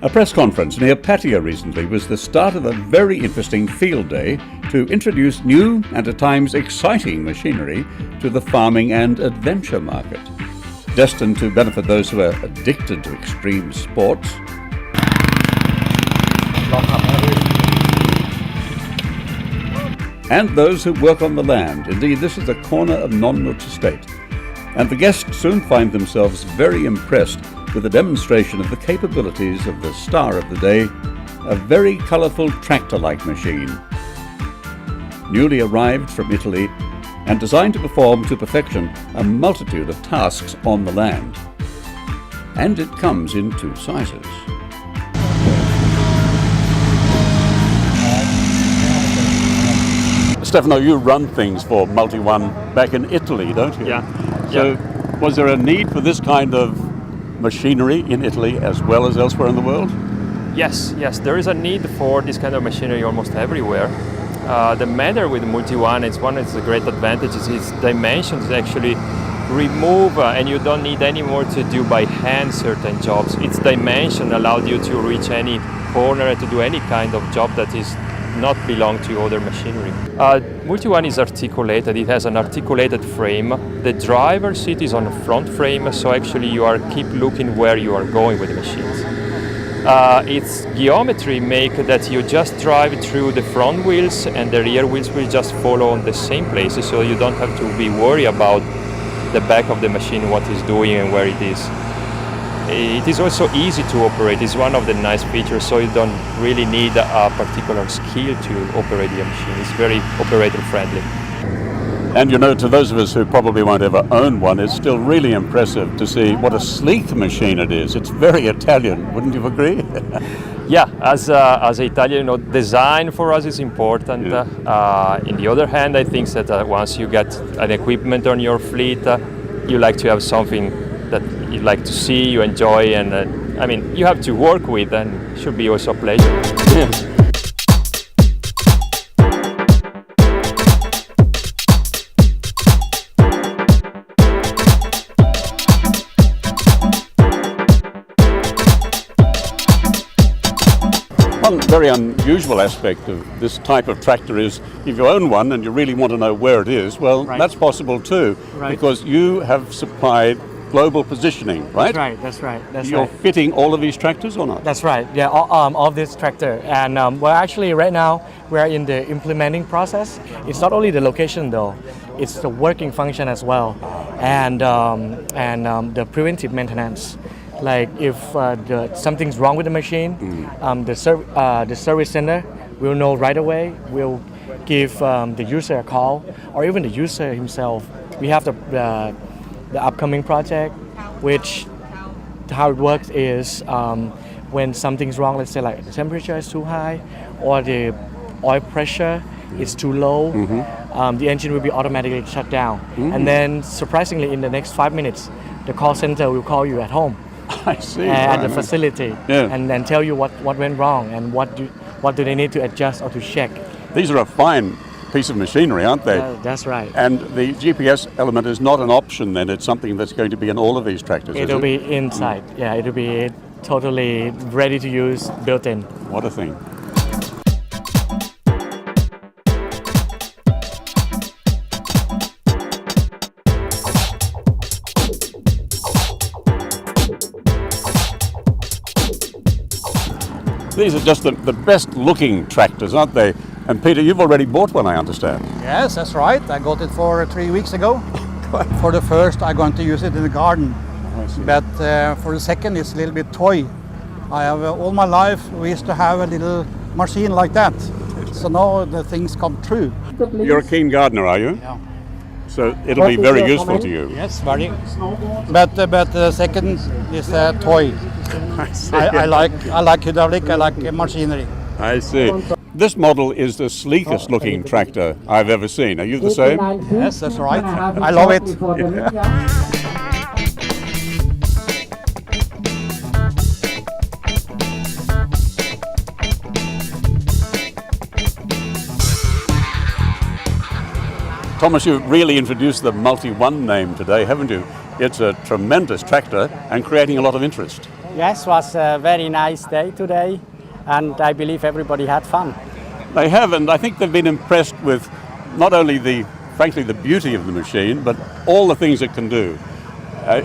A press conference near Pattaya recently was the start of a very interesting field day to introduce new and at times exciting machinery to the farming and adventure market. Destined to benefit those who are addicted to extreme sports, and those who work on the land. Indeed, this is the corner of non-Nuts estate. And the guests soon find themselves very impressed with a demonstration of the capabilities of the star of the day, a very colourful tractor-like machine. Newly arrived from Italy and designed to perform to perfection a multitude of tasks on the land. And it comes in two sizes. Stefano, you run things for Multione back in Italy, don't you? Yeah. So was there a need for this kind of machinery in Italy as well as elsewhere in the world? Yes, there is a need for this kind of machinery almost everywhere. The matter with Multione, it's one of the great advantages, its dimensions actually remove and you don't need any more to do by hand certain jobs. Its dimension allowed you to reach any corner and to do any kind of job that is not belong to other machinery. Multione is articulated, it has an articulated frame. The driver's seat is on the front frame, so actually you are keep looking where you are going with the machines. Its geometry make that you just drive through the front wheels and the rear wheels will just follow on the same places, so you don't have to be worried about the back of the machine, what it's doing and where it is. It is also easy to operate. It's one of the nice features, so you don't really need a particular skill to operate the machine. It's very operator friendly. And you know, to those of us who probably won't ever own one, it's still really impressive to see what a sleek machine it is. It's very Italian, wouldn't you agree? Yeah, as an Italian, design for us is important. Yeah. In the other hand, I think that once you get an equipment on your fleet, you like to have something that you like to see, you enjoy, and you have to work with, and it should be also a pleasure. Yes. One very unusual aspect of this type of tractor is if you own one and you really want to know where it is, well, right. That's possible too, right. Because you have supplied global positioning, right? That's right. You're fitting all of these tractors or not? That's right, yeah, all of this tractor. And well, actually right now we're in the implementing process. It's not only the location though, it's the working function as well. And the preventive maintenance. Like if something's wrong with the machine, the service center will know right away, will give the user a call, or even the user himself. We have the upcoming project, which how it works is when something's wrong, let's say like the temperature is too high or the oil pressure is too low, the engine will be automatically shut down. And then surprisingly in the next 5 minutes, the call center will call you at home. I see. At the facility, and then tell you what went wrong and what do they need to adjust or to check. These are a fine piece of machinery, aren't they? That's right. And the GPS element is not an option then, it's something that's going to be in all of these tractors, It'll be inside, yeah, it'll be totally ready to use, built in. What a thing. These are just the best looking tractors, aren't they? And Peter, you've already bought one, I understand. Yes, that's right. I got it for 3 weeks ago. For the first, I'm going to use it in the garden. But for the second, it's a little bit toy. I have all my life we used to have a little machine like that. So now the things come true. You're a keen gardener, are you? Yeah. So it'll be very useful to you. Yes, very. But the second is a toy. I see. I like hydraulic, I like machinery. I see. This model is the sleekest looking tractor I've ever seen. Are you the same? Yes, that's right. I love it. Yeah. Thomas, you really introduced the Multione name today, haven't you? It's a tremendous tractor and creating a lot of interest. Yes, was a very nice day today, and I believe everybody had fun. They have, and I think they've been impressed with not only frankly, the beauty of the machine, but all the things it can do.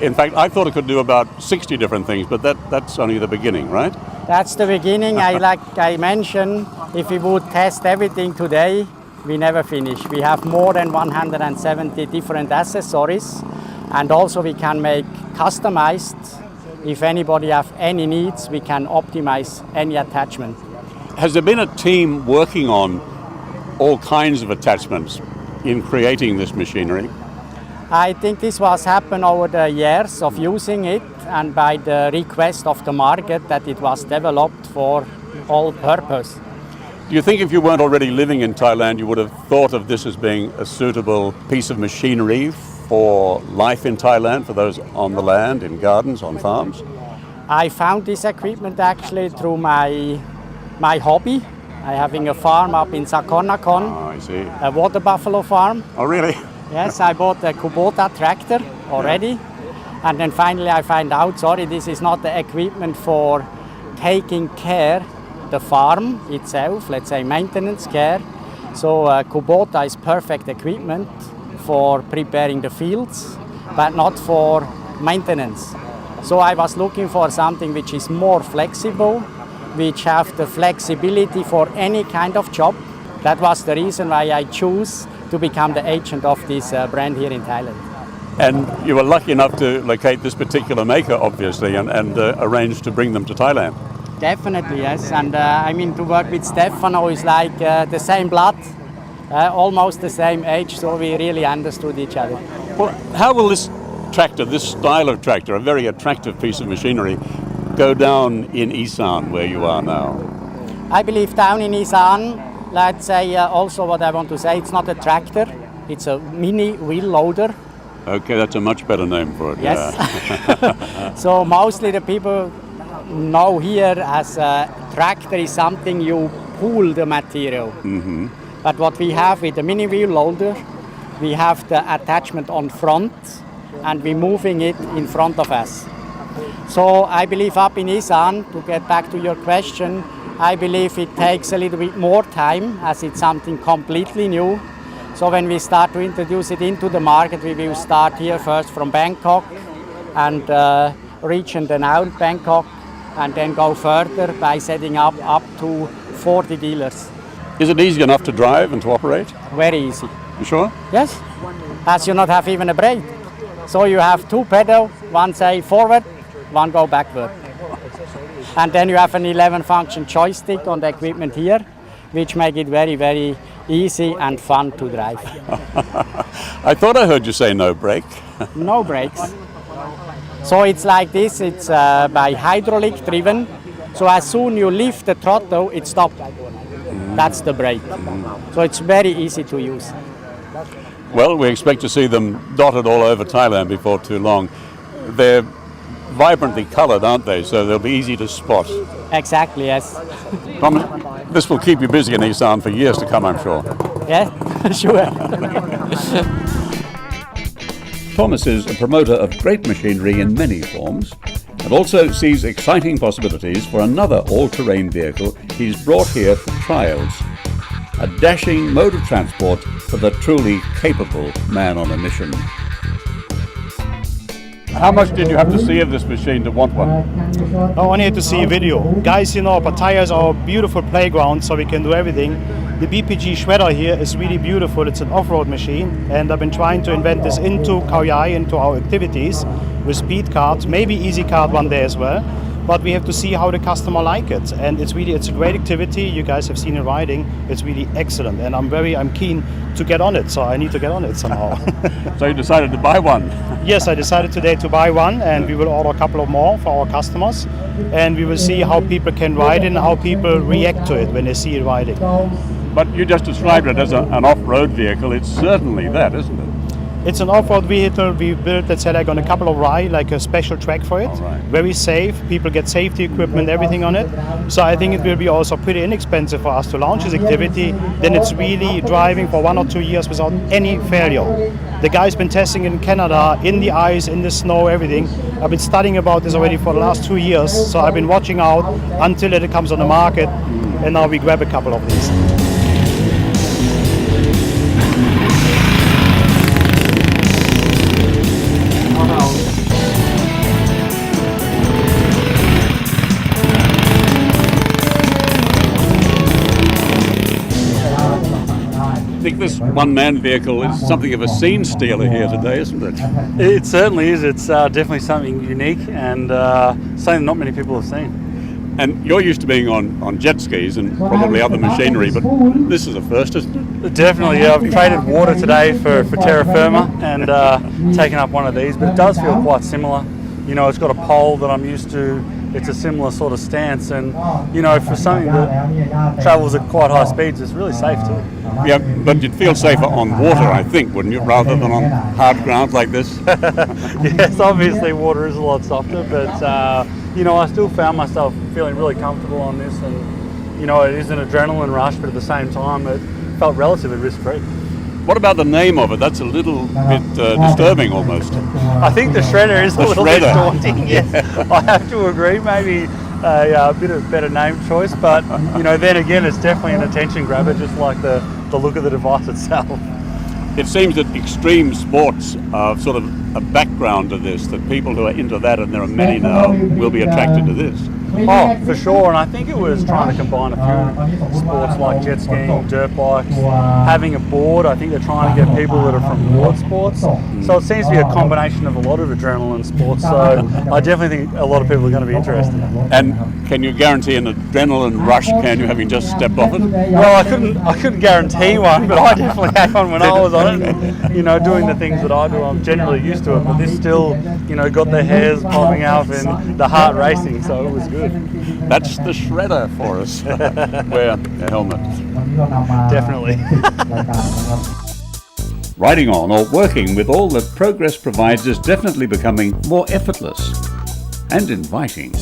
In fact, I thought it could do about 60 different things, but that's only the beginning, right? That's the beginning. Like I mentioned, if we would test everything today, we never finish. We have more than 170 different accessories, and also we can make customized. If anybody have any needs, we can optimize any attachment. Has there been a team working on all kinds of attachments in creating this machinery? I think this was happened over the years of using it, and by the request of the market that it was developed for all purpose. Do you think if you weren't already living in Thailand, you would have thought of this as being a suitable piece of machinery for life in Thailand, for those on the land, in gardens, on farms? I found this equipment actually through my hobby. I having a farm up in Sakonnakhon, I see. a water buffalo farm. Oh, really? Yes, I bought a Kubota tractor already, and then finally I find out, sorry, this is not the equipment for taking care the farm itself, let's say maintenance care. So Kubota is perfect equipment for preparing the fields, but not for maintenance. So I was looking for something which is more flexible, which have the flexibility for any kind of job. That was the reason why I chose to become the agent of this brand here in Thailand. And you were lucky enough to locate this particular maker, obviously, and arrange to bring them to Thailand. Definitely, yes. And I mean, to work with Stefano is like the same blood, almost the same age, so we really understood each other. Well, how will this tractor, this style of tractor, a very attractive piece of machinery, go down in Isan, where you are now? I believe down in Isan, let's say also what I want to say, it's not a tractor, it's a mini wheel loader. Okay, that's a much better name for it. Yes. Yeah. So mostly the people know here as a tractor is something you pull the material. Mm-hmm. But what we have with the mini wheel loader, we have the attachment on front and we're moving it in front of us. So I believe up in Isan, to get back to your question, I believe it takes a little bit more time as it's something completely new. So when we start to introduce it into the market, we will start here first from Bangkok and region then out Bangkok, and then go further by setting up to 40 dealers. Is it easy enough to drive and to operate? Very easy. You sure? Yes, as you not have even a brake. So you have two pedals, one say forward, one go backward. And then you have an 11 function joystick on the equipment here, which make it very, very easy and fun to drive. I thought I heard you say no brake. No brakes. So it's like this, it's by hydraulic driven. So as soon you lift the throttle, it stops. That's the brake. So it's very easy to use. Well, we expect to see them dotted all over Thailand before too long. They're vibrantly colored, aren't they? So they'll be easy to spot. Exactly, yes. Thomas, this will keep you busy in Isan for years to come, I'm sure. Yeah, sure. Thomas is a promoter of great machinery in many forms and also sees exciting possibilities for another all-terrain vehicle he's brought here for trials. A dashing mode of transport for the truly capable man on a mission. How much did you have to see of this machine to want one? I only had to see a video. Guys, you know, Pattaya is our beautiful playground, so we can do everything. The BPG shredder here is really beautiful. It's an off-road machine, and I've been trying to invent this into Khao Yai, into our activities with speed cards, maybe easy card one day as well. But we have to see how the customer like it, and it's a great activity. You guys have seen it riding. It's really excellent, and I'm keen to get on it. So I need to get on it somehow. So you decided to buy one? Yes, I decided today to buy one, and we will order a couple of more for our customers, and we will see how people can ride it and how people react to it when they see it riding. But you just described it as an off-road vehicle. It's certainly that, isn't it? It's an off-road vehicle. We built, let's say, like on a couple of rides, like a special track for it. Alright. Very safe. People get safety equipment, everything on it. So I think it will be also pretty inexpensive for us to launch this activity. Then it's really driving for 1 or 2 years without any failure. The guy's been testing in Canada, in the ice, in the snow, everything. I've been studying about this already for the last 2 years. So I've been watching out until it comes on the market. And now we grab a couple of these. I think this one-man vehicle is something of a scene stealer here today, isn't it? It certainly is. It's definitely something unique and something not many people have seen. And you're used to being on jet skis and probably other machinery, but this is a first, isn't it? Definitely, yeah. I've traded water today for terra firma and taken up one of these, but it does feel quite similar. You know, it's got a pole that I'm used to. It's a similar sort of stance, and you know, for something that travels at quite high speeds, it's really safe too. Yeah, but you'd feel safer on water, I think, wouldn't you, rather than on hard ground like this? Yes, obviously water is a lot softer, but you know, I still found myself feeling really comfortable on this, and you know, it is an adrenaline rush, but at the same time, it felt relatively risk-free. What about the name of it? That's a little bit disturbing almost. I think the shredder is The a little shredder. bit daunting. Yes, I have to agree. Maybe a bit of better name choice, but you know, then again, it's definitely an attention grabber, just like the look of the device itself. It seems that extreme sports are sort of a background to this, that people who are into that, and there are many now, will be attracted to this. Oh, for sure, and I think it was trying to combine a few sports like jet skiing, dirt bikes, having a board. I think they're trying to get people that are from board sports. So it seems to be a combination of a lot of adrenaline sports. So I definitely think a lot of people are going to be interested. And can you guarantee an adrenaline rush, can you, having just stepped off it? Well, I couldn't guarantee one, but I definitely had one when I was on it. And, you know, doing the things that I do, I'm generally used to it. But this still, you know, got the hairs popping up and the heart racing, so it was good. That's the shredder for us. Wear a helmet. Definitely. Riding on or working with all that progress provides is definitely becoming more effortless and inviting.